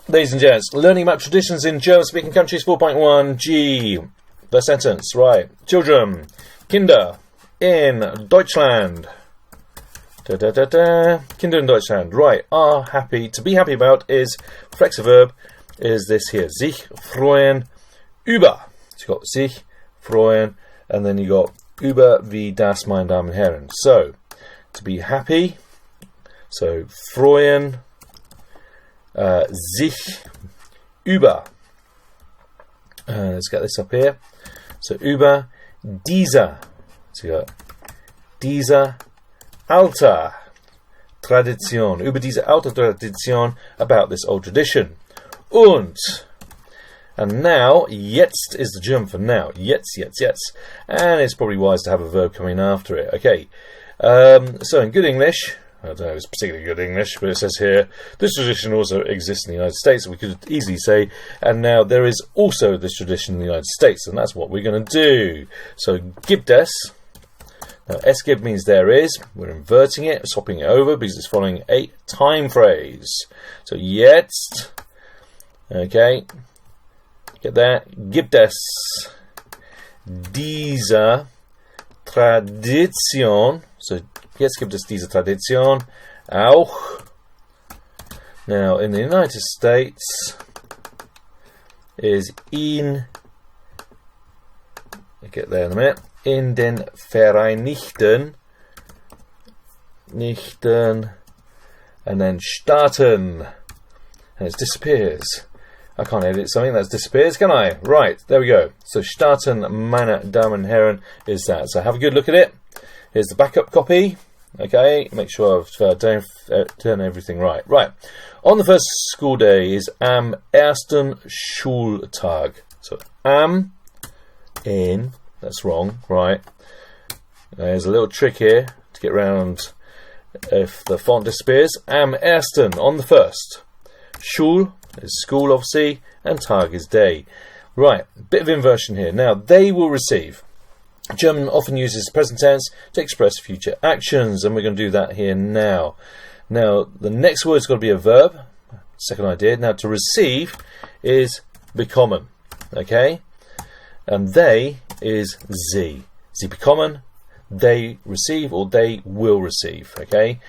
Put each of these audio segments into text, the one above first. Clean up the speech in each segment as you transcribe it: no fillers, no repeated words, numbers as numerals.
Ladies and gents, learning about traditions in German-speaking countries 4.1 G. The sentence, right. Children, Kinder in Deutschland. Kinder in Deutschland. Right, are happy. To be happy about is, flexor verb, is this here. Sich freuen über. So you've got sich, freuen, and then you got über wie das, meine Damen und Herren. So, to be happy, so freuen, sich über, let's get this up here, so über dieser, so you got dieser alte Tradition, über diese alte Tradition, about this old tradition. And now, jetzt is the German for now, jetzt, and it's probably wise to have a verb coming after it. Okay, so in good English, I don't know if it's particularly good English, but it says here, this tradition also exists in the United States. We could easily say, and now there is also this tradition in the United States, and that's what we're going to do. So, gibt es. Now, es gibt means there is. We're inverting it, swapping it over, because it's following a time phrase. So, jetzt. Okay. Get that. Gibt es diese Tradition. So, jetzt gibt es diese Tradition auch. Now, in the United States, is in, I'll get there in a minute, in den Vereinigten, and then Staaten, and it disappears. I can't edit something that disappears, can I? Right, there we go. So, Staaten, meine Damen und Herren, is that. So, have a good look at it. Here's the backup copy. Okay, make sure I've done everything right. Right, on the first school day is am ersten Schultag. So, am, in, that's wrong, right. There's a little trick here to get around if the font disappears. Am ersten, on the first. Schul is school, obviously, and Tag is day. Right, bit of inversion here. Now, they will receive. German often uses present tense to express future actions, and we're going to do that here now. Now, the next word's got to be a verb. Second idea. Now, to receive is bekommen. Okay? And they is sie. Sie bekommen, they receive, or they will receive. Okay?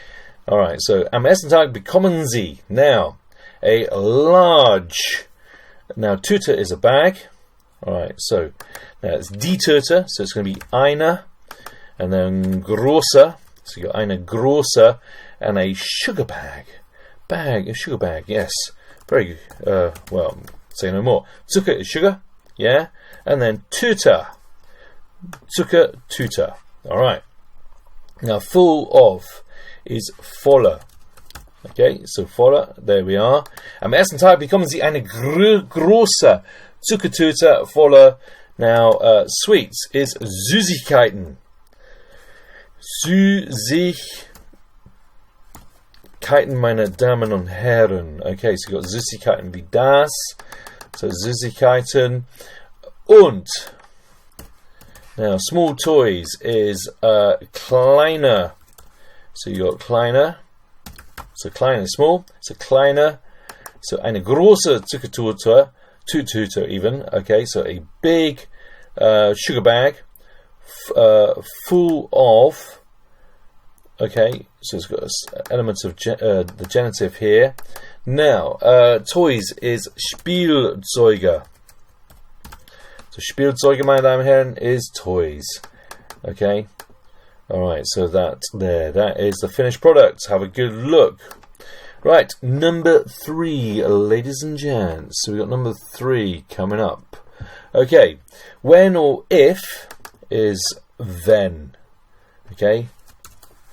Alright, so am ersten Tag bekommen sie. Now, a large. Now, Tüte is a bag. Alright, so now it's die Tüte, so it's going to be eine, and then große, so you got eine große, and a sugar bag. A sugar bag, yes. Very good. Well, say no more. Zucker is sugar, yeah, and then Tüte. Zucker, Tüte. Alright. Now, full of is voller. Okay, so voller, there we are. Am ersten Tag bekommen Sie eine große Zuckertüte voller. Now, sweets is Süßigkeiten. Süßigkeiten, meine Damen und Herren. Okay, so you've got Süßigkeiten wie das. So Süßigkeiten. Und, now, small toys is kleiner. So you got kleiner. So klein is small. So kleiner. So eine große Zuckertüte. Tüte even. Okay, so a big sugar bag full of. Okay, so it's got elements of the genitive here. Now, toys is Spielzeuge. So Spielzeuge, meine Damen und Herren, is toys. Okay. Alright, so that is the finished product. Have a good look. Right, number 3, ladies and gents. So we've got number 3 coming up. Okay, when or if is wenn. Okay,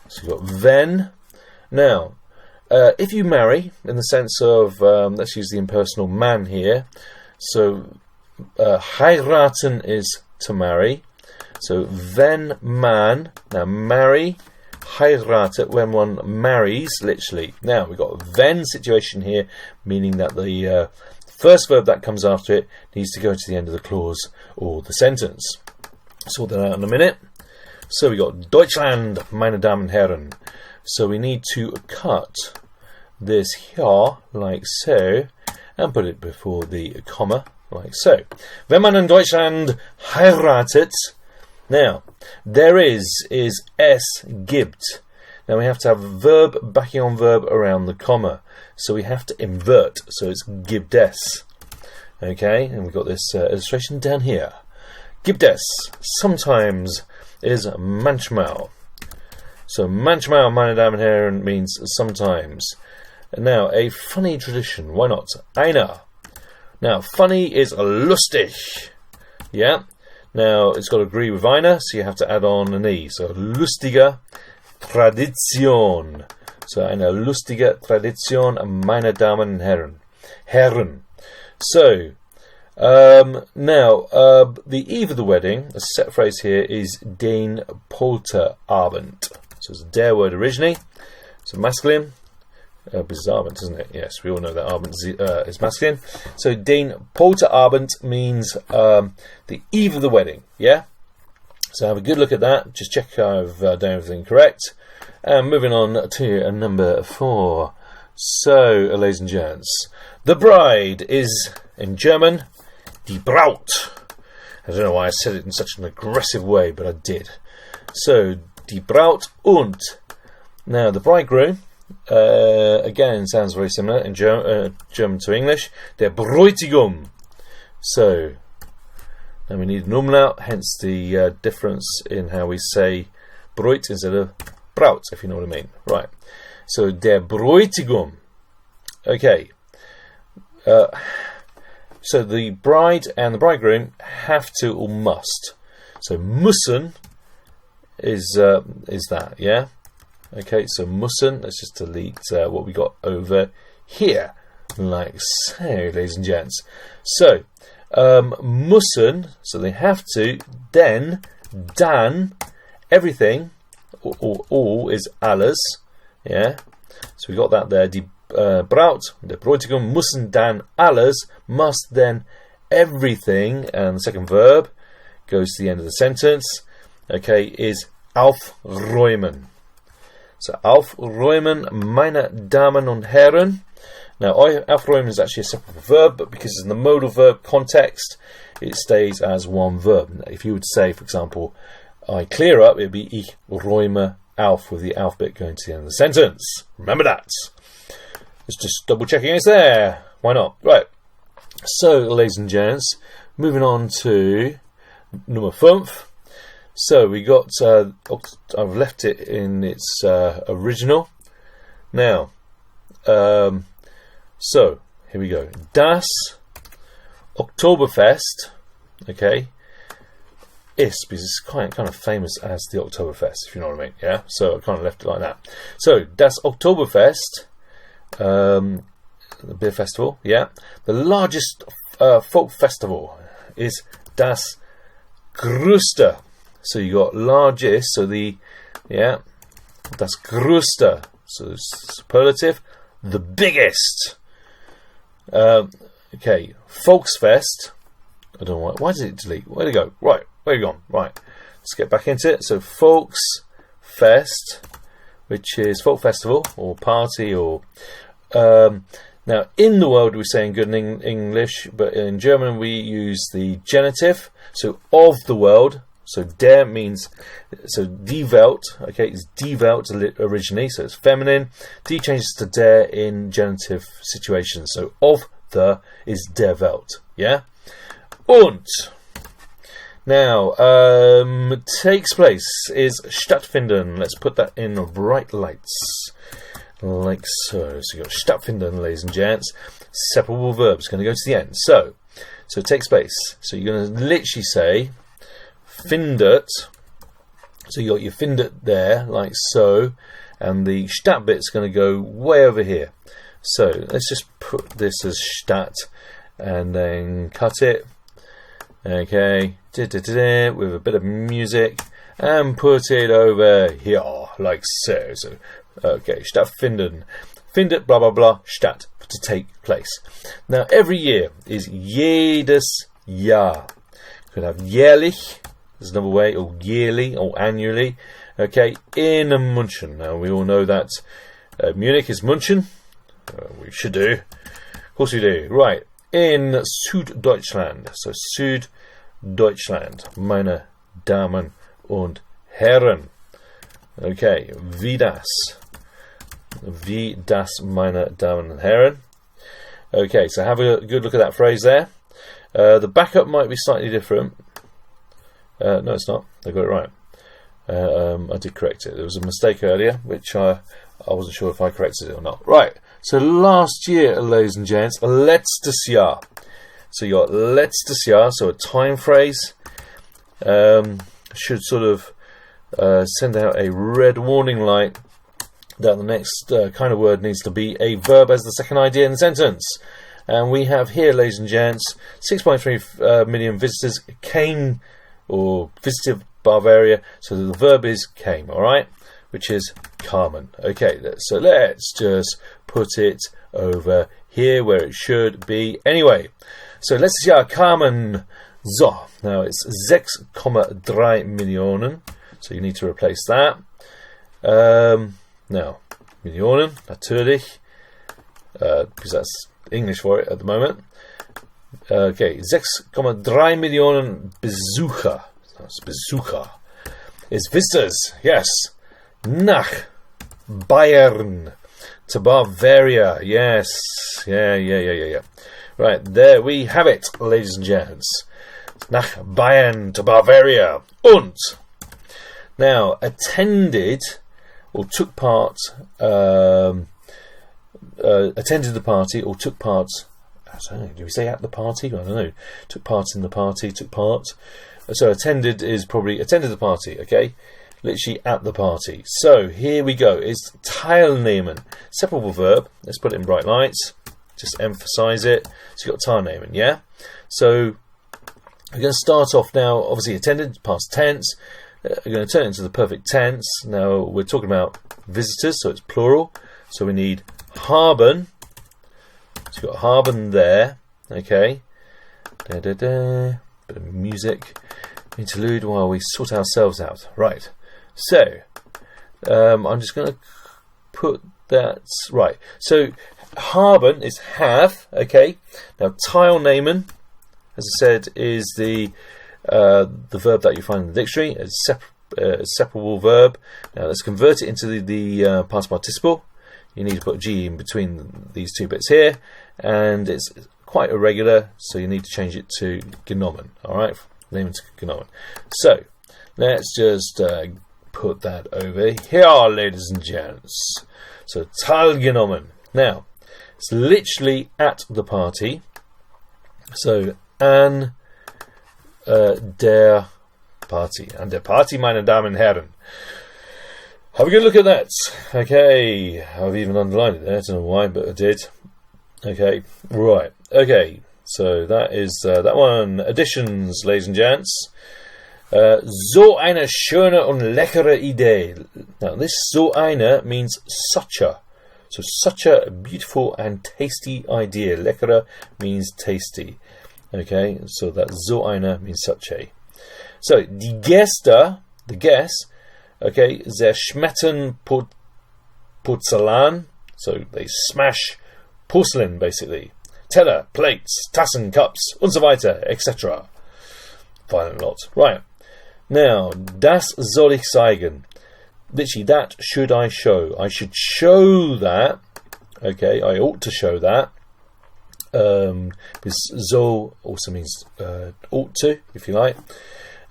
so you've got wenn. Now, if you marry, in the sense of, let's use the impersonal man here. So, heiraten is to marry. So, wenn man, now marry, heiratet, when one marries, literally. Now, we've got a wenn situation here, meaning that the first verb that comes after it needs to go to the end of the clause or the sentence. Sort that out in a minute. So, we've got Deutschland, meine Damen und Herren. So, we need to cut this here, like so, and put it before the comma, like so. Wenn man in Deutschland heiratet. Now, there is es gibt. Now we have to have verb backing on verb around the comma. So we have to invert. So it's gibt es. Okay, and we've got this illustration down here. Gibt es sometimes is manchmal. So manchmal, meine Damen und Herren, means sometimes. Now, a funny tradition. Why not? Einer. Now, funny is lustig. Yeah. Now, it's got to agree with einer, so you have to add on an E. So, lustige Tradition. So, eine lustige Tradition, meine Damen und Herren. Herren. So, now, the eve of the wedding, a set phrase here is den Polterabend. So, it's a der word originally. So, masculine. Bizarre, isn't it? Yes, we all know that Abend is masculine. So, den Polterabend means the eve of the wedding. Yeah? So, have a good look at that. Just check I've done everything correct. And moving on to number 4. So, ladies and gents, the bride is, in German, die Braut. I don't know why I said it in such an aggressive way, but I did. So, die Braut und. Now, the bridegroom. Again, sounds very similar in German to English. Der Bräutigam. So, then we need an umlaut, hence the difference in how we say Bräut instead of Braut, if you know what I mean. Right. So, der Bräutigam. Okay. So, the bride and the bridegroom have to or must. So, müssen is that, yeah? Okay, so müssen, let's just delete what we got over here, like so, ladies and gents. So, müssen, so they have to, then, dann, everything, or all is alles, yeah? So we got that there, die Braut, der Bräutigam, müssen dann alles, must then everything, and the second verb goes to the end of the sentence, okay, is aufräumen. So, aufräumen, meine Damen und Herren. Now, aufräumen is actually a separate verb, but because it's in the modal verb context, it stays as one verb. If you would say, for example, I clear up, it would be ich räume auf, with the auf bit going to the end of the sentence. Remember that. Let's just double checking it's there. Why not? Right. So, ladies and gents, moving on to number 5. So we got, I've left it in its original. Now, so here we go. Das Oktoberfest, okay, is, because it's kind of famous as the Oktoberfest, if you know what I mean, yeah? So I kind of left it like that. So, das Oktoberfest, the beer festival, yeah? The largest folk festival is das größte. So you got largest, so the, yeah, das größte, so it's superlative, the biggest. Okay, Volksfest, I don't know why did it delete? Where'd it go? Right, where you gone? Right, let's get back into it. So Volksfest, which is folk festival or party or, now in the world we say in good English, but in German we use the genitive, so of the world. So der means, so die Welt, okay, it's die Welt originally, so it's feminine. Die changes to der in genitive situations. So of the is der Welt, yeah? Und, now, takes place is stattfinden. Let's put that in bright lights, like so. So you got stattfinden, ladies and gents. Separable verbs, going to go to the end. So it takes place. So you're going to literally say, findet, so you got your findet there, like so, and the statt bit's going to go way over here. So let's just put this as statt, and then cut it, okay, with a bit of music, and put it over here, like so. So, okay, stattfinden, findet, blah blah blah, statt, to take place. Now, every year is jedes Jahr. Could have jährlich. There's another way, or yearly, or annually. Okay, in München. Now, we all know that Munich is München. We should do. Of course we do. Right. In Süddeutschland. So Süddeutschland. Meine Damen und Herren. Okay. Wie das? Wie das, meine Damen und Herren. Okay, so have a good look at that phrase there. The backup might be slightly different. No, it's not. They got it right. I did correct it. There was a mistake earlier, which I wasn't sure if I corrected it or not. Right. So last year, ladies and gents, letztes Jahr. So you got letztes Jahr, so a time phrase. Should sort of send out a red warning light that the next kind of word needs to be a verb as the second idea in the sentence. And we have here, ladies and gents, 6.3 million visitors came or visited Bavaria. So the verb is came, all right, which is kamen. Okay, so let's just put it over here where it should be. Anyway, so letztes Jahr kamen. So, now it's 6,3 Millionen. So you need to replace that. Now, Millionen, natürlich, because that's English for it at the moment. Okay, 6,3 Millionen Besucher. That's Besucher. Is visitors, yes. Nach Bayern. To Bavaria, yes. Yeah. Right, there we have it, ladies and gents. Nach Bayern to Bavaria. Und. Now, attended or took part, attended the party or took part, I don't know, do we say at the party? I don't know. Took part in the party, took part. So attended is probably attended the party, okay? Literally at the party. So here we go. It's teilnehmen. Separable verb. Let's put it in bright lights. Just emphasize it. So you've got teilnehmen, yeah? So we're going to start off now, obviously attended, past tense. We're going to turn it into the perfect tense. Now we're talking about visitors, so it's plural. So we need haben. So you've got haben there. Okay. Bit of music. Interlude while we sort ourselves out. Right. So I'm just going to put that right. So haben is have. Okay. Now teilnehmen, as I said, is the verb that you find in the dictionary. It's a separable verb. Now let's convert it into the past participle. You need to put G in between these two bits here, and it's quite irregular, so you need to change it to genommen. All right, name it to genommen. So let's just put that over here, ladies and gents. So teilgenommen. Now it's literally at the party. So an der Party. An der Party, meine Damen und Herren. Have a good look at that. Okay, I've even underlined it there. I don't know why, but I did. Okay, right. Okay, so that is that one. Additions, ladies and gents. So eine schöne und leckere Idee. Now, this so eine means such a. So such a beautiful and tasty idea. Leckere means tasty. Okay, so that so eine means such a. So die Gäste, the guests, okay, zerschmettern Porzellan, so they smash porcelain basically. Teller, plates, Tassen, cups, und so weiter, etc. Violent lot. Right. Now, das soll ich zeigen. Literally, that should I show. I should show that. Okay, I ought to show that. Because soll also means ought to, if you like.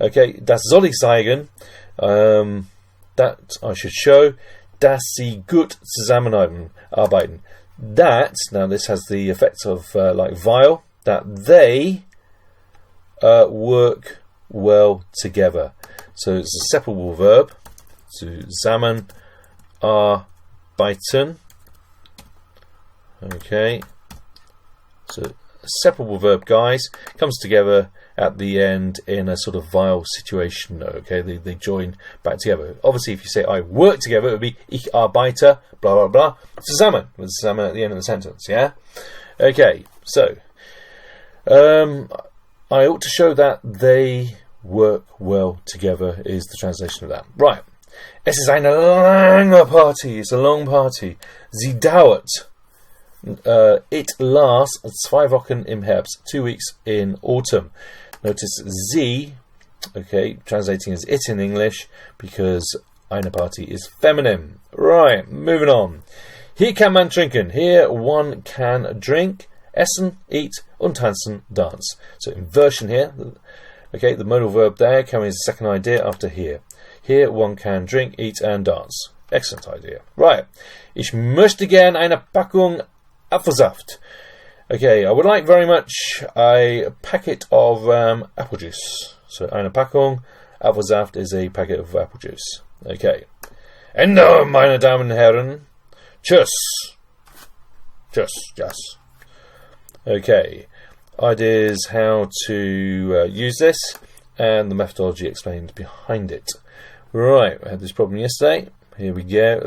Okay, das soll ich zeigen. That I should show. Dass sie gut zusammenarbeiten. That, now this has the effect of like vile, that they work well together. So it's a separable verb. Zusammenarbeiten. Okay. So a separable verb, guys, comes together at the end in a sort of vile situation. Okay, they join back together. Obviously, if you say I work together, it would be ich arbeite, blah blah blah, zusammen, with zusammen at the end of the sentence. Yeah. Okay, so I ought to show that they work well together is the translation of that. Right. Es ist eine lange Party. It's a long party. Sie dauert. It lasts 2 Wochen im Herbst, 2 weeks in autumn. Notice sie, okay, translating as it in English, because eine Party is feminine. Right, moving on. Hier kann man trinken. Here one can drink, essen, eat, und tanzen, dance. So inversion here. Okay, the modal verb there coming as a second idea after here. Here one can drink, eat, and dance. Excellent idea. Right. Ich möchte gern eine Packung Apfelsaft. Okay, I would like very much a packet of apple juice. So eine Packung Apfelsaft is a packet of apple juice. Okay. Ende, meine Damen und Herren. Tschüss. Tschüss. Tschüss. Okay. Ideas how to use this and the methodology explained behind it. Right, I had this problem yesterday. Here we go.